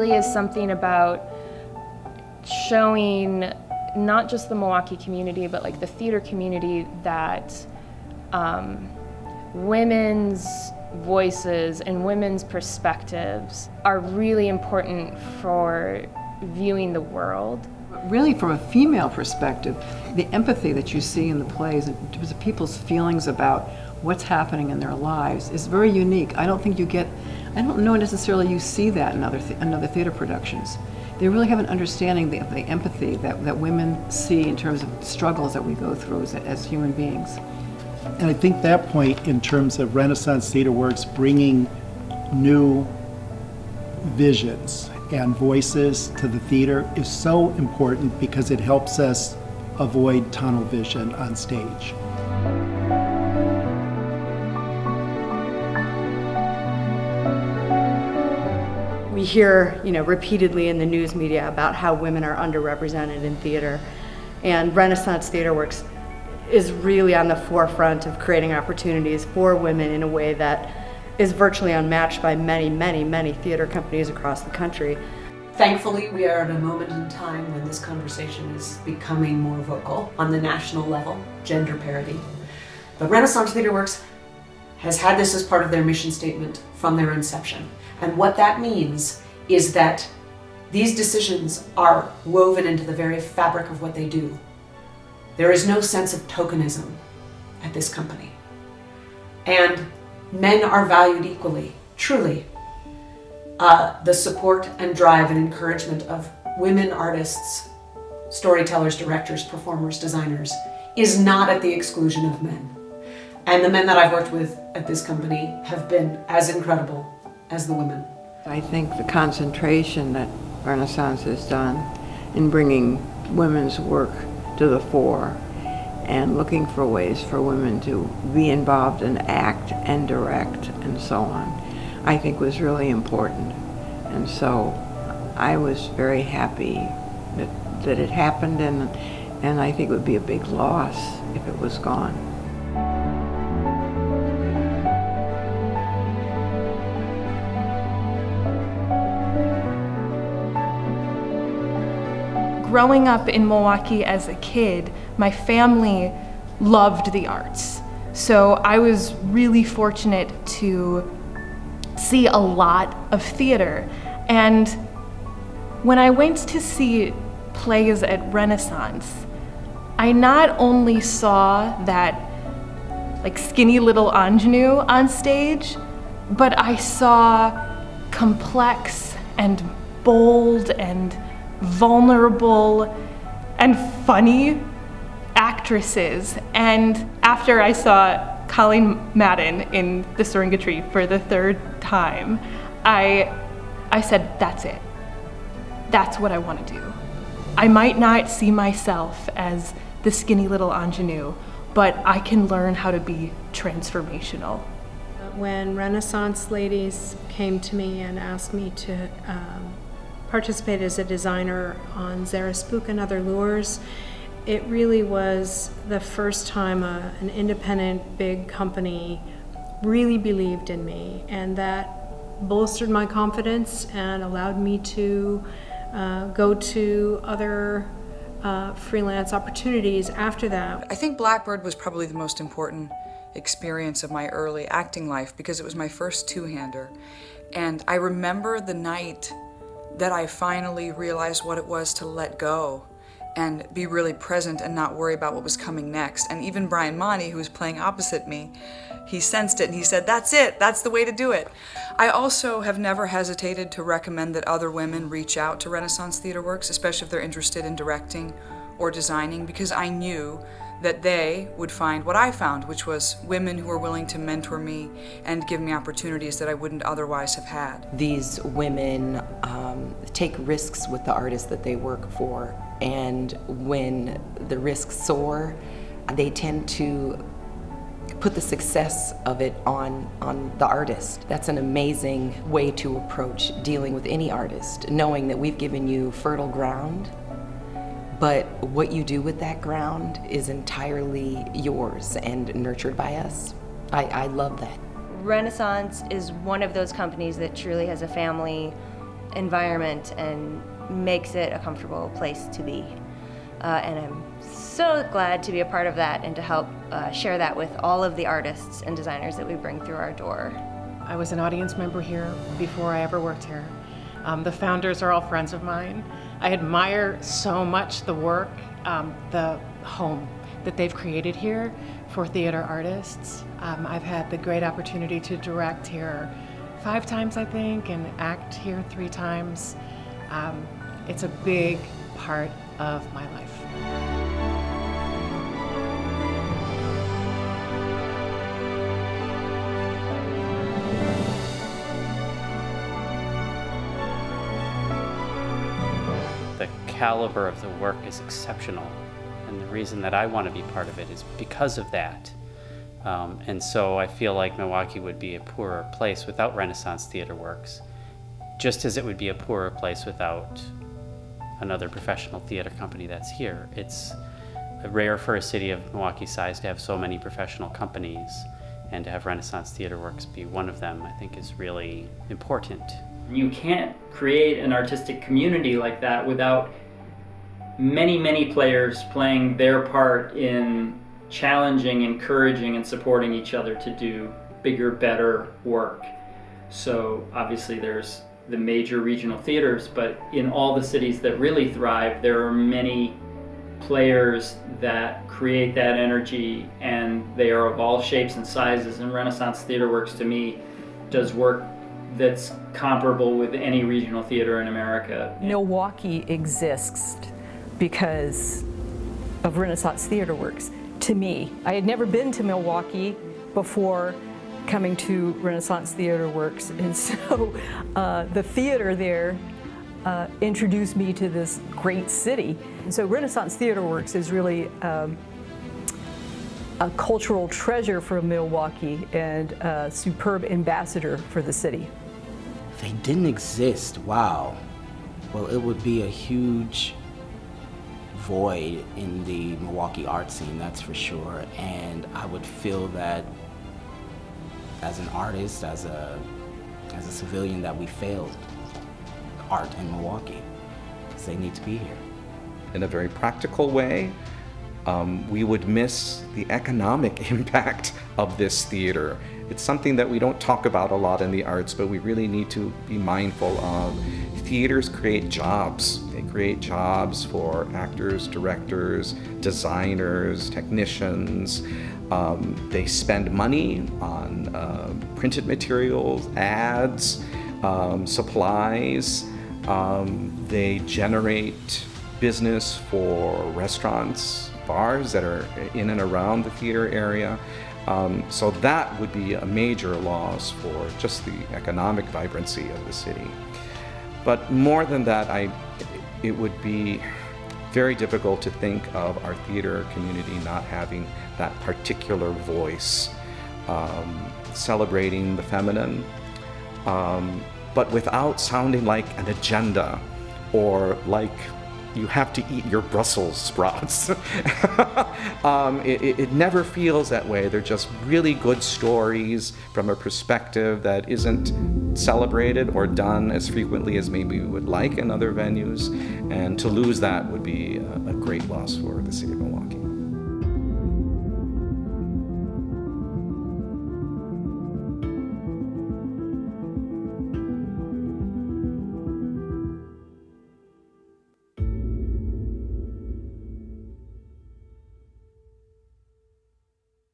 really is something about showing not just the Milwaukee community, but like the theater community, that women's voices and women's perspectives are really important for viewing the world. Really, from a female perspective, the empathy that you see in the plays in terms of people's feelings about what's happening in their lives is very unique. I don't know necessarily you see that in other theater productions. They really have an understanding of the empathy that women see in terms of struggles that we go through as human beings. And I think that point in terms of Renaissance Theater Works bringing new visions and voices to the theater is so important because it helps us avoid tunnel vision on stage. We hear, repeatedly in the news media about how women are underrepresented in theater, and Renaissance Theater Works is really on the forefront of creating opportunities for women in a way that is virtually unmatched by many, many, many theater companies across the country. Thankfully, we are at a moment in time when this conversation is becoming more vocal on the national level, gender parity. But Renaissance Theater Works has had this as part of their mission statement from their inception. And what that means is that these decisions are woven into the very fabric of what they do. There is no sense of tokenism at this company. And men are valued equally, truly. The support and drive and encouragement of women artists, storytellers, directors, performers, designers is not at the exclusion of men. And the men that I've worked with at this company have been as incredible as the women. I think the concentration that Renaissance has done in bringing women's work to the fore and looking for ways for women to be involved in act and direct and so on, I think was really important. And so I was very happy that it happened, and I think it would be a big loss if it was gone. Growing up in Milwaukee as a kid, my family loved the arts. So I was really fortunate to see a lot of theater. And when I went to see plays at Renaissance, I not only saw that skinny little ingenue on stage, but I saw complex and bold and vulnerable and funny actresses. And after I saw Colleen Madden in The Syringa Tree for the third time, I said, that's it. That's what I want to do. I might not see myself as the skinny little ingenue, but I can learn how to be transformational. When Renaissance ladies came to me and asked me to participate as a designer on Zara Spook and Other Lures, it really was the first time an independent big company really believed in me, and that bolstered my confidence and allowed me to go to other freelance opportunities after that. I think Blackbird was probably the most important experience of my early acting life because it was my first two-hander. And I remember the night that I finally realized what it was to let go and be really present and not worry about what was coming next. And even Brian Monty, who was playing opposite me, he sensed it and he said, that's it, that's the way to do it. I also have never hesitated to recommend that other women reach out to Renaissance Theater Works, especially if they're interested in directing or designing, because I knew that they would find what I found, which was women who were willing to mentor me and give me opportunities that I wouldn't otherwise have had. These women take risks with the artists that they work for, and when the risks soar, they tend to put the success of it on the artist. That's an amazing way to approach dealing with any artist, knowing that we've given you fertile ground, but what you do with that ground is entirely yours and nurtured by us. I love that. Renaissance is one of those companies that truly has a family environment and makes it a comfortable place to be. And I'm so glad to be a part of that and to help share that with all of the artists and designers that we bring through our door. I was an audience member here before I ever worked here. The founders are all friends of mine. I admire so much the work, the home that they've created here for theater artists. I've had the great opportunity to direct here 5 times, I think, and act here 3 times. It's a big part of my life. The caliber of the work is exceptional, and the reason that I want to be part of it is because of that. And so I feel like Milwaukee would be a poorer place without Renaissance Theater Works, just as it would be a poorer place without another professional theater company that's here. It's rare for a city of Milwaukee's size to have so many professional companies, and to have Renaissance Theater Works be one of them, I think, is really important. You can't create an artistic community like that without many, many players playing their part in challenging, encouraging, and supporting each other to do bigger, better work. So obviously there's the major regional theaters, but in all the cities that really thrive, there are many players that create that energy, and they are of all shapes and sizes, and Renaissance Theater Works, to me, does work that's comparable with any regional theater in America. Milwaukee exists because of Renaissance Theater Works. To me, I had never been to Milwaukee before coming to Renaissance Theater Works, and so the theater there introduced me to this great city. And so Renaissance Theater Works is really a cultural treasure for Milwaukee and a superb ambassador for the city. If they didn't exist, wow, well, it would be a huge void in the Milwaukee art scene, that's for sure. And I would feel that as an artist, as a civilian, that we failed art in Milwaukee, because they need to be here. In a very practical way, we would miss the economic impact of this theater. It's something that we don't talk about a lot in the arts, but we really need to be mindful of. Theaters create jobs. They create jobs for actors, directors, designers, technicians. They spend money on printed materials, ads, supplies. They generate business for restaurants, bars that are in and around the theater area. So that would be a major loss for just the economic vibrancy of the city. But more than that, it would be very difficult to think of our theater community not having that particular voice, celebrating the feminine, but without sounding like an agenda or like you have to eat your Brussels sprouts. It never feels that way. They're just really good stories from a perspective that isn't celebrated or done as frequently as maybe we would like in other venues. And to lose that would be a great loss for the city of Milwaukee.